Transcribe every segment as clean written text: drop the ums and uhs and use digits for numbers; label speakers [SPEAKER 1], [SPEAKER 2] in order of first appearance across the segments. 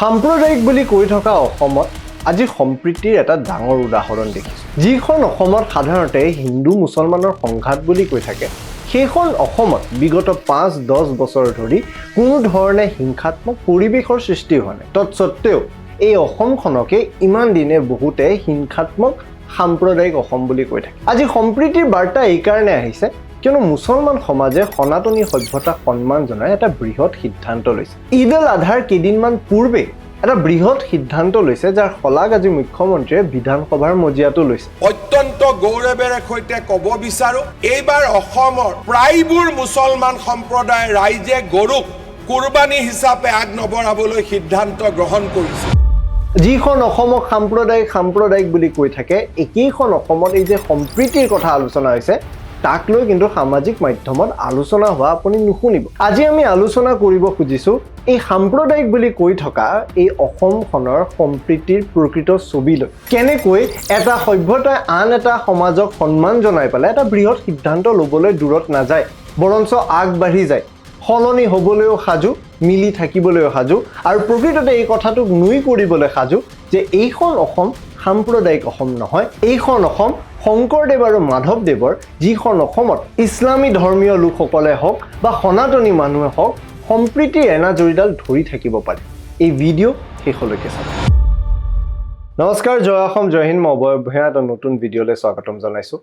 [SPEAKER 1] সাম্প্ৰদায়িক বুলি কৈ থকা অসমত আজি সম্প্ৰীতিৰ এটা ডাঙৰ উদাহৰণ দেখিছোঁ। যিখন অসমত সাধাৰণতে হিন্দু মুছলমানৰ সংঘাত বুলি কৈ থাকে, সেইখন অসমত বিগত ৫-১০ বছৰ ধৰি কোনো ধৰণে হিংসাত্মক পৰিৱেশৰ সৃষ্টি হোৱা নাই। তৎসত্ত্বেও এই অসমখনকে ইমান দিনে বহুতে হিংসাত্মক সাম্প্ৰদায়িক অসম বুলি কৈ থাকে। আজি সম্প্ৰীতিৰ বাৰ্তা এইকাৰণে আহিছে কিয়নো মুছলমান সমাজে সনাতনী সভ্যতাক সন্মান জনাই এটা বৃহৎ সিদ্ধান্ত লৈছে। ঈদ উল আধাৰ কেইদিনমান পূৰ্বে এটা বৃহৎ সিদ্ধান্ত লৈছে, যাৰ শলাগ আজি মুখ্যমন্ত্ৰীয়ে বিধানসভাৰ মজিয়াটো লৈছে।
[SPEAKER 2] অত্যন্ত গৌৰৱেৰে সৈতে ক'ব বিচাৰো, এইবাৰ অসমৰ প্ৰায়বোৰ মুছলমান সম্প্ৰদায়ৰ ৰাইজে গৰুক কুৰবানী হিচাপে আগ নবঢ়াবলৈ সিদ্ধান্ত গ্ৰহণ কৰিছে।
[SPEAKER 1] যিখন অসমক সাম্প্ৰদায়িক বুলি কৈ থাকে, একেইখন অসমত এই যে সম্প্ৰীতিৰ কথা আলোচনা হৈছে, তাক লৈ কিন্তু সামাজিক মাধ্যমত আলোচনা হোৱা আপুনি নুশুনিব। আজি আমি আলোচনা কৰিব খুজিছোঁ এই সাম্প্ৰদায়িক বুলি কৈ থকা এই অসমখনৰ সম্প্ৰীতিৰ প্ৰকৃত ছবি লৈ। কেনেকৈ এটা সভ্যতাই আন এটা সমাজক সন্মান জনাই পেলাই এটা বৃহৎ সিদ্ধান্ত ল'বলৈ দূৰত নাযায়, বৰঞ্চ আগবাঢ়ি যায়, সলনি হ'বলৈও সাজু, মিলি থাকিবলৈও সাজু, আৰু প্ৰকৃততে এই কথাটোক নুই কৰিবলৈ সাজু যে এইখন অসম সাম্প্ৰদায়িক অসম নহয়, এইখন অসম শংকৰদেৱ আৰু মাধৱদেৱৰ, যিখন অসমত ইছলামী ধৰ্মীয় লোকসকলে হওক বা সনাতনী মানুহে হওক সম্প্ৰীতিৰ এনাজৰীডাল ধৰি থাকিব পাৰে। এই ভিডিঅ' শেষলৈকে চাব। নমস্কাৰ, জয় অসম, জয় হিন্দ। মই অভয় ভূঞা এটা নতুন ভিডিঅ'লৈ স্বাগতম জনাইছোঁ।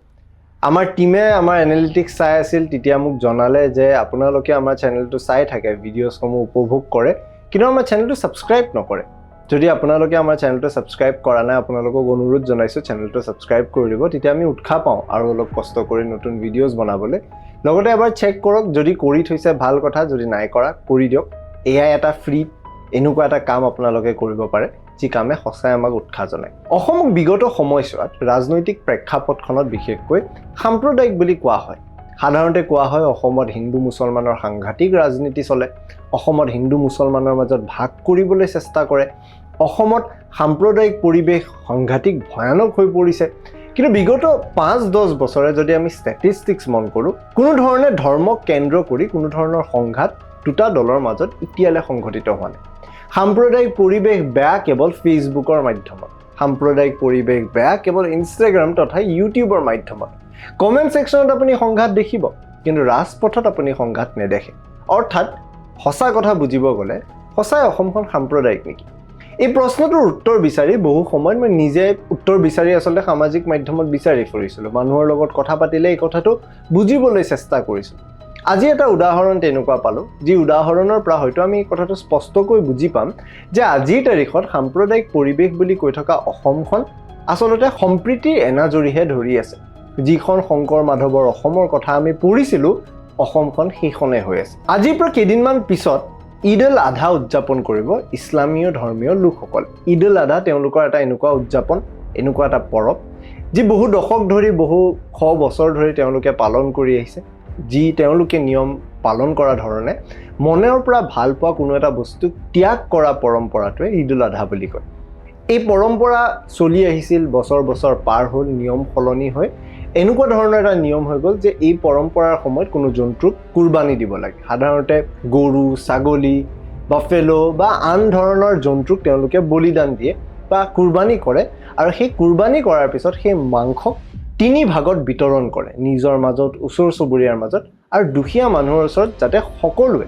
[SPEAKER 1] আমাৰ টীমে আমাৰ এনালিটিক্স চাই আছিল, তেতিয়া মোক জনালে যে আপোনালোকে আমাৰ চেনেলটো চাই থাকে, ভিডিঅ'সমূহ উপভোগ কৰে, কিন্তু আমাৰ চেনেলটো ছাবস্ক্ৰাইব নকৰে। যদি আপোনালোকে আমাৰ চেনেলটো ছাবস্ক্ৰাইব কৰা নাই, আপোনালোকক অনুৰোধ জনাইছোঁ চেনেলটো ছাবস্ক্ৰাইব কৰি দিব, তেতিয়া আমি উৎসাহ পাওঁ আৰু অলপ কষ্ট কৰি নতুন ভিডিঅ'জ বনাবলৈ। লগতে এবাৰ চেক কৰক, যদি কৰি থৈছে ভাল কথা, যদি নাই কৰা কৰি দিয়ক। এয়াই এটা ফ্ৰী এনেকুৱা এটা কাম আপোনালোকে কৰিব পাৰে, যি কামে সঁচাই আমাক উৎসাহ জনায়। অসমক বিগত সময়ছোৱাত ৰাজনৈতিক প্ৰেক্ষাপটখনত বিশেষকৈ সাম্প্ৰদায়িক বুলি কোৱা হয়। সাধাৰণতে কোৱা হয় অসমত হিন্দু মুছলমানৰ সাংঘাতিক ৰাজনীতি চলে, অসমত হিন্দু মুছলমানৰ মাজত ভাগ কৰিবলৈ চেষ্টা কৰে, অসমত সাম্প্ৰদায়িক পৰিৱেশ সাংঘাতিক ভয়ানক হৈ পৰিছে। কিন্তু বিগত ৫-১০ বছৰে যদি আমি ষ্টেটিষ্টিক্স মন কৰোঁ, কোনো ধৰণে ধৰ্মক কেন্দ্ৰ কৰি কোনো ধৰণৰ সংঘাত দুটা দলৰ মাজত এতিয়ালৈ সংঘটিত হোৱা নাই। সাম্প্ৰদায়িক পৰিৱেশ বেয়া কেৱল ফেচবুকৰ মাধ্যমত, সাম্প্ৰদায়িক পৰিৱেশ বেয়া কেৱল ইনষ্টাগ্ৰাম তথা ইউটিউবৰ মাধ্যমত। কমেণ্ট ছেকশ্যনত আপুনি সংঘাত দেখিব, কিন্তু ৰাজপথত আপুনি সংঘাত নেদেখে। অৰ্থাৎ সঁচা কথা বুজিব গ'লে সঁচাই অসমখন সাম্প্ৰদায়িক নেকি? এই প্ৰশ্নটোৰ উত্তৰ বিচাৰি বহু সময়ত মই নিজে উত্তৰ বিচাৰি আচলতে সামাজিক মাধ্যমত বিচাৰি ফুৰিছিলোঁ। মানুহৰ লগত কথা পাতিলে এই কথাটো বুজিবলৈ চেষ্টা কৰিছিলোঁ। আজি এটা উদাহৰণ তেনেকুৱা পালোঁ, যি উদাহৰণৰ পৰা হয়তো আমি এই কথাটো স্পষ্টকৈ বুজি পাম যে আজিৰ তাৰিখত সাম্প্ৰদায়িক পৰিৱেশ বুলি কৈ থকা অসমখন আচলতে সম্প্ৰীতিৰ এনাজৰীহে ধৰি আছে। যিখন শংকৰ মাধৱৰ অসমৰ কথা আমি পঢ়িছিলোঁ, অসমখন সেইখনে হৈ আছে। আজিৰ পৰা কেইদিনমান পিছত ঈদ উল আধা উদযাপন কৰিব ইছলামীয় ধৰ্মীয় লোকসকলে। ঈদ উল আধা তেওঁলোকৰ এটা এনেকুৱা উদযাপন, এনেকুৱা এটা পৰৱ, যি বহু দশক ধৰি, বহু শ বছৰ ধৰি তেওঁলোকে পালন কৰি আহিছে। যি তেওঁলোকে নিয়ম পালন কৰা ধৰণে মনৰ পৰা ভাল পোৱা কোনো এটা বস্তুক ত্যাগ কৰা পৰম্পৰাটোৱে ঈদ উল আধা বুলি কয়। এই পৰম্পৰা চলি আহিছিল, বছৰ বছৰ পাৰ হ'ল, নিয়ম সলনি হৈ এনেকুৱা ধৰণৰ এটা নিয়ম হৈ গ'ল যে এই পৰম্পৰাৰ সময়ত কোনো জন্তুক কুৰবানী দিব লাগে। সাধাৰণতে গৰু, ছাগলী, বাফেলো বা আন ধৰণৰ জন্তুক তেওঁলোকে বলিদান দিয়ে বা কুৰবানী কৰে, আৰু সেই কুৰবানী কৰাৰ পিছত সেই মাংসক 3 ভাগত বিতৰণ কৰে নিজৰ মাজত, ওচৰ চুবুৰীয়াৰ মাজত, আৰু দুখীয়া মানুহৰ ওচৰত, যাতে সকলোৱে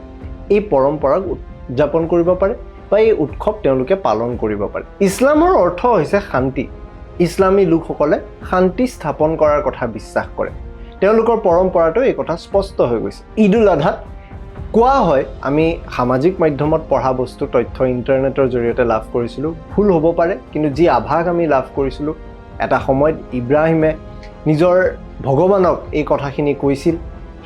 [SPEAKER 1] এই পৰম্পৰাক উদযাপন কৰিব পাৰে বা এই উৎসৱ তেওঁলোকে পালন কৰিব পাৰে। ইছলামৰ অৰ্থ হৈছে শান্তি। ইছলামী লোকসকলে শান্তি স্থাপন কৰাৰ কথা বিশ্বাস কৰে। তেওঁলোকৰ পৰম্পৰাটো এই কথা স্পষ্ট হৈ গৈছে। ঈদ উল আধাত কোৱা হয়, আমি সামাজিক মাধ্যমত পঢ়া বস্তু তথ্য ইণ্টাৰনেটৰ জৰিয়তে লাভ কৰিছিলোঁ, ভুল হ'ব পাৰে, কিন্তু যি আভাস আমি লাভ কৰিছিলোঁ, এটা সময়ত ইব্ৰাহিমে নিজৰ ভগৱানক এই কথাখিনি কৈছিল।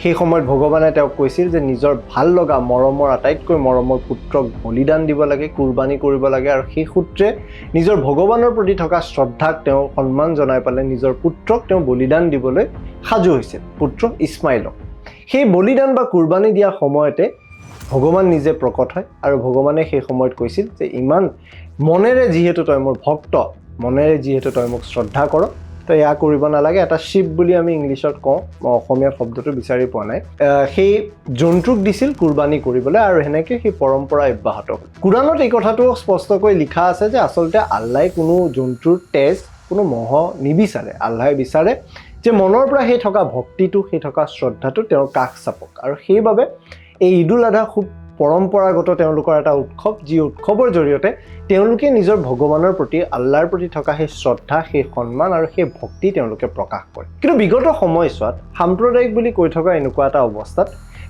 [SPEAKER 1] সেই সময়ত ভগৱানে তেওঁক কৈছিল যে নিজৰ ভাল লগা মৰমৰ, আটাইতকৈ মৰমৰ পুত্ৰক বলিদান দিব লাগে, কুৰবানী কৰিব লাগে, আৰু সেই সূত্ৰে নিজৰ ভগৱানৰ প্ৰতি থকা শ্ৰদ্ধাক তেওঁ সন্মান জনাই পেলাই নিজৰ পুত্ৰক তেওঁ বলিদান দিবলৈ সাজু হৈছিল, পুত্ৰ ইছমাইলক। সেই বলিদান বা কুৰবানী দিয়া সময়তে ভগৱান নিজে প্ৰকট হয়, আৰু ভগৱানে সেই সময়ত কৈছিল যে ইমান মনেৰে যিহেতু তই মোৰ ভক্ত, মনেৰে যিহেতু তই মোক শ্ৰদ্ধা কৰ, তো এয়া কৰিব নালাগে এটা শিৱ বুলি আমি ইংলিছত কওঁ মই অসমীয়া শব্দটো বিচাৰি পোৱা নাই সেই জন্তুক দিছিল কুৰবানী কৰিবলৈ আৰু হেনেকে সেই পৰম্পৰা অব্যাহত হ'ল কুৰাণত এই কথাটো স্পষ্টকৈ লিখা আছে যে আচলতে আল্লাহে কোনো জন্তুৰ তেজ কোনো মহ নিবিচাৰে আল্লাহে বিচাৰে যে মনৰ পৰা সেই থকা ভক্তিটো সেই থকা শ্ৰদ্ধাটো তেওঁৰ কাষ চাপক আৰু সেইবাবে এই ঈদুল আধা খুব পৰম্পৰাগত তেওঁলোকৰ এটা উৎসৱ যি উৎসৱৰ জৰিয়তে তেওঁলোকে নিজৰ ভগৱানৰ প্ৰতি আল্লাহৰ প্ৰতি থকা সেই শ্ৰদ্ধা সেই সন্মান আৰু সেই ভক্তি তেওঁলোকে প্ৰকাশ কৰে কিন্তু বিগত সময়ছোৱাত সাম্প্ৰদায়িক বুলি কৈ থকা এনেকুৱা এটা অৱস্থাত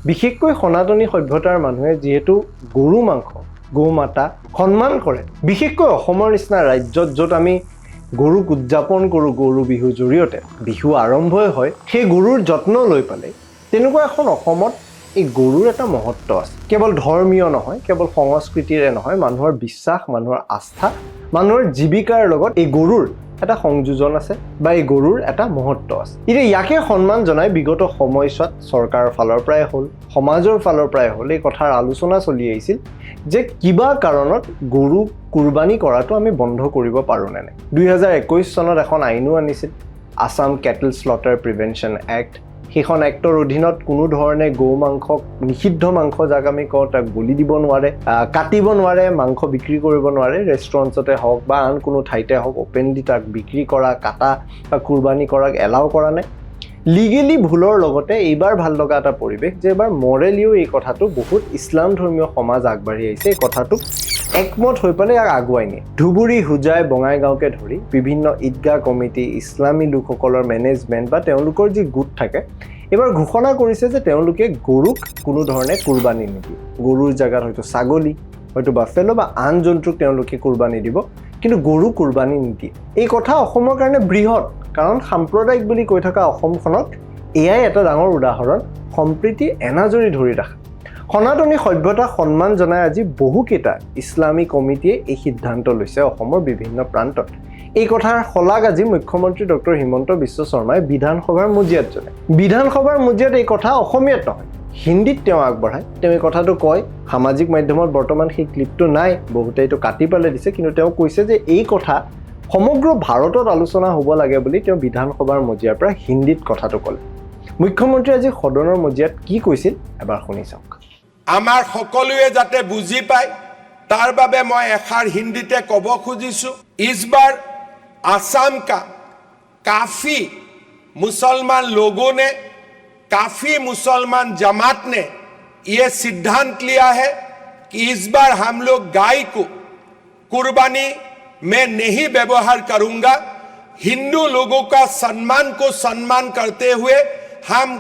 [SPEAKER 1] বিশেষকৈ সনাতনী সভ্যতাৰ মানুহে যিহেতু গৰু মাংস গৌ মাতা সন্মান কৰে বিশেষকৈ অসমৰ নিচিনা ৰাজ্যত য'ত আমি গৰুক উদযাপন কৰোঁ গৰু বিহুৰ জৰিয়তে বিহু আৰম্ভই হয় সেই গৰুৰ যত্ন লৈ পালে তেনেকুৱা এখন অসমত এই গৰুৰ এটা মহত্ব আছে কেৱল ধৰ্মীয় নহয় কেৱল সংস্কৃতিৰে নহয় মানুহৰ বিশ্বাস মানুহৰ আস্থা মানুহৰ জীৱিকাৰ লগত এই গৰুৰ এটা সংযোজন আছে বা এই গৰুৰ এটা মহত্ব আছে এতিয়া ইয়াকে সন্মান জনাই বিগত সময়ছোৱাত চৰকাৰৰ ফালৰ পৰাই হ'ল সমাজৰ ফালৰ পৰাই হ'ল এই কথাৰ আলোচনা চলি আহিছিল যে কিবা কাৰণত গৰু কুৰবানী কৰাটো আমি বন্ধ কৰিব পাৰোঁ নে নাই 2021 চনত এখন আইনো আনিছিল Assam Kettle slaughter prevention act সেইখন এক্টৰ অধীনত কোনো ধৰণে গৌ মাংসক নিষিদ্ধ মাংস যাক আমি কওঁ তাক বলি দিব নোৱাৰে কাটিব নোৱাৰে মাংস বিক্ৰী কৰিব নোৱাৰে ৰেষ্টুৰেণ্টছতে হওক বা আন কোনো ঠাইতে হওক অপেনলি তাক বিক্ৰী কৰা কাটা বা কুৰবানী কৰাক এলাও কৰা নাই লিগেলি ভুলৰ লগতে এইবাৰ ভাল লগা এটা পৰিৱেশ যে এবাৰ মৰেলিও এই কথাটো বহুত ইছলাম ধৰ্মীয় সমাজ আগবাঢ়ি আহিছে এই কথাটোক একমত হৈ পেলাই ইয়াক আগুৱাই নিয়ে ধুবুৰী হুজাই বঙাইগাঁওকে ধৰি বিভিন্ন ঈদগাহ কমিটি ইছলামী লোকসকলৰ মেনেজমেণ্ট বা তেওঁলোকৰ যি গোট থাকে এবাৰ ঘোষণা কৰিছে যে তেওঁলোকে গৰুক কোনো ধৰণে কুৰবানী নিদিয়ে গৰুৰ জেগাত হয়তো ছাগলী হয়তো বাফেলো বা আন জন্তুক তেওঁলোকে কুৰবানী দিব কিন্তু গৰু কুৰবানী নিদিয়ে এই কথা অসমৰ কাৰণে বৃহৎ কাৰণ সাম্প্ৰদায়িক বুলি কৈ থকা অসমখনক এয়াই এটা ডাঙৰ উদাহৰণ সম্প্ৰীতি এনাজৰি ধৰি ৰাখা সনাতনী সভ্যতা সন্মান জনাই আজি বহুকেইটা ইছলামী কমিটিয়ে এই সিদ্ধান্ত লৈছে অসমৰ বিভিন্ন প্ৰান্তত এই কথাৰ শলাগ আজি মুখ্যমন্ত্ৰী ডক্টৰ হিমন্ত বিশ্ব শৰ্মাই বিধানসভাৰ মজিয়াত জনায় বিধানসভাৰ মজিয়াত এই কথা অসমীয়াত নহয় হিন্দীত তেওঁ আগবঢ়ায় তেওঁ এই কথাটো কয় সামাজিক মাধ্যমত বৰ্তমান সেই ক্লিপটো নাই বহুতে এইটো কাটি পেলাই দিছে কিন্তু তেওঁ কৈছে যে এই কথা সমগ্ৰ ভাৰতত আলোচনা হ'ব লাগে বুলি তেওঁ বিধানসভাৰ মজিয়াৰ পৰা হিন্দীত কথাটো ক'লে মুখ্যমন্ত্ৰী আজি সদনৰ মজিয়াত কি কৈছিল এবাৰ শুনি চাওক
[SPEAKER 2] আমাৰ সকলোৱে যাতে বুজি পায় তাৰ বাবে মই এষাৰ হিন্দীতে ক'ব খুজিছোঁ इस बार आसाम का काफ़ी मुसलमान लोगों ने काफ़ी मुसलमान जमात ने ये सिद्धांत लिया है कि इस बार हम लोग गाय को कुर्बानी में नहीं व्यवहार करूंगा हिंदू लोगों का सम्मान को सम्मान करते हुए हम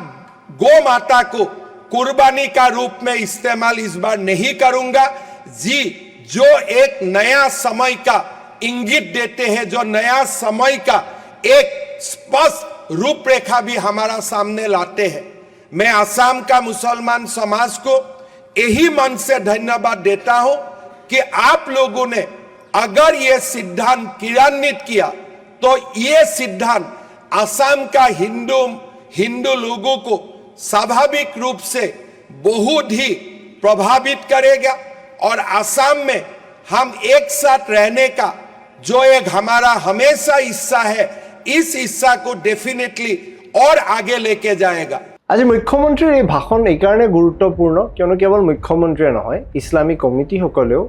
[SPEAKER 2] गौ माता को कुर्बानी का रूप में इस्तेमाल इस बार नहीं करूंगा जी जो एक नया समय का इंगित देते हैं जो नया समय का एक स्पष्ट रूपरेखा भी हमारा सामने लाते हैं मैं असम का मुसलमान समाज को यही मन से धन्यवाद देता हूं कि आप लोगों ने अगर ये सिद्धांत क्रियान्वित किया तो ये सिद्धांत असम का हिंदू लोगों को स्वाभाविक रूप से बहुत ही प्रभावित करेगा और असम में हम एक साथ रहने का जो एक हमारा हमेशा हिस्सा है इस हिस्सा को डेफिनेटली और आगे लेके जाएगा
[SPEAKER 1] আজি মুখ্যমন্ত্ৰীৰ এই ভাষণ এই কাৰণে গুৰুত্বপূৰ্ণ কিয়নো কেৱল মুখ্যমন্ত্ৰীয়ে নহয় ইছলামী কমিটিসকলেও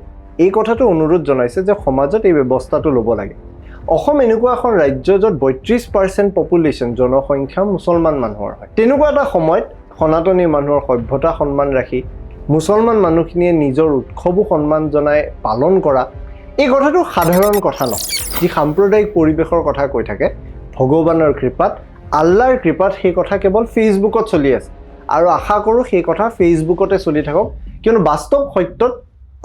[SPEAKER 1] এই কথাটো অনুৰোধ জনাইছে যে সমাজত এই ব্যৱস্থাটো ল'ব লাগে অসম এনেকুৱা এখন ৰাজ্য য'ত 32% পপুলেশ্যন জনসংখ্যা মুছলমান মানুহৰ হয় তেনেকুৱা এটা সময়ত সনাতনী মানুহৰ সভ্যতা সন্মান ৰাখি মুছলমান মানুহখিনিয়ে নিজৰ উৎসৱো সন্মান জনাই পালন কৰা এই কথাটো সাধাৰণ কথা নহয় যি সাম্প্ৰদায়িক পৰিৱেশৰ কথা কৈ থাকে ভগৱানৰ কৃপাত আল্লাহৰ কৃপাত সেই কথা কেৱল ফেচবুকত চলি আছে আৰু আশা কৰোঁ সেই কথা ফেচবুকতে চলি থাকক কিয়নো বাস্তৱ সত্যত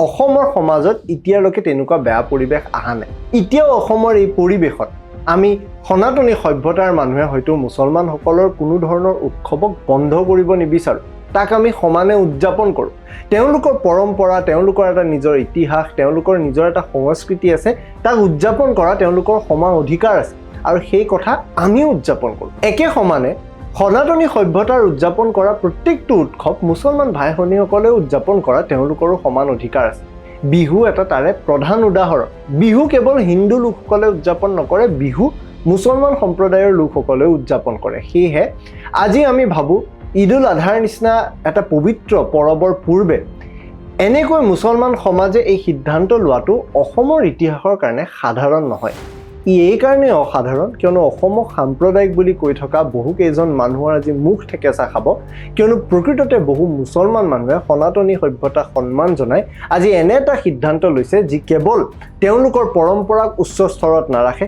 [SPEAKER 1] অসমৰ সমাজত এতিয়ালৈকে তেনেকুৱা বেয়া পৰিৱেশ অহা নাই এতিয়াও অসমৰ এই পৰিৱেশত আমি সনাতনী সভ্যতাৰ মানুহে হয়তো মুছলমানসকলৰ কোনো ধৰণৰ উৎসৱক বন্ধ কৰিব নিবিচাৰোঁ তাক আমি সমানে উদযাপন কৰোঁ তেওঁলোকৰ পৰম্পৰা তেওঁলোকৰ এটা নিজৰ ইতিহাস তেওঁলোকৰ নিজৰ এটা সংস্কৃতি আছে তাক উদযাপন কৰা তেওঁলোকৰ সমান অধিকাৰ আছে আৰু সেই কথা আমিও উদযাপন কৰোঁ একে সমানে সনাতনী সভ্যতাৰ উদযাপন কৰা প্ৰত্যেকটো উৎসৱ মুছলমান ভাই ভনীসকলে উদযাপন কৰা তেওঁলোকৰো সমান অধিকাৰ আছে বিহু এটা তাৰে প্ৰধান উদাহৰণ বিহু কেৱল হিন্দু লোকসকলে উদযাপন নকৰে বিহু মুছলমান সম্প্ৰদায়ৰ লোকসকলে উদযাপন কৰে। সেয়েহে আজি আমি ভাবোঁ ঈদ উল আধাৰ নিচিনা এটা পবিত্ৰ পৰৱৰ পূৰ্বে এনেকৈ মুছলমান সমাজে এই সিদ্ধান্ত লোৱাটো অসমৰ ইতিহাসৰ কাৰণে সাধাৰণ নহয়। ই এই কাৰণে অসাধাৰণ কিয়নো অসমক সাম্প্ৰদায়িক বুলি কৈ থকা বহুকেইজন মানুহৰ আজি মুখ ঠেকেচা খাব, কিয়নো প্ৰকৃততে বহু মুছলমান মানুহে সনাতনী সভ্যতাক সন্মান জনাই আজি এনে এটা সিদ্ধান্ত লৈছে যি কেৱল তেওঁলোকৰ পৰম্পৰাক উচ্চ স্তৰত নাৰাখে,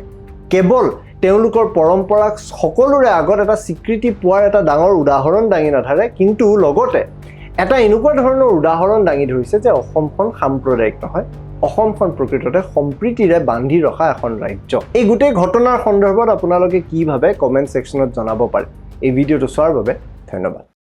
[SPEAKER 1] কেৱল তেওঁলোকৰ পৰম্পৰাক সকলোৰে আগত এটা স্বীকৃতি পোৱাৰ এটা ডাঙৰ উদাহৰণ দাঙি নধৰে, কিন্তু লগতে এটা এনেকুৱা ধৰণৰ উদাহৰণ দাঙি ধৰিছে যে অসমখন সাম্প্ৰদায়িক নহয়, অসমখন প্ৰকৃততে সম্প্ৰীতিৰে বান্ধি ৰখা এখন ৰাজ্য। এই গোটেই ঘটনাৰ সন্দৰ্ভত আপোনালোকে কি ভাবে কমেণ্ট ছেকশ্যনত জনাব পাৰে। এই ভিডিঅ'টো চোৱাৰ বাবে ধন্যবাদ।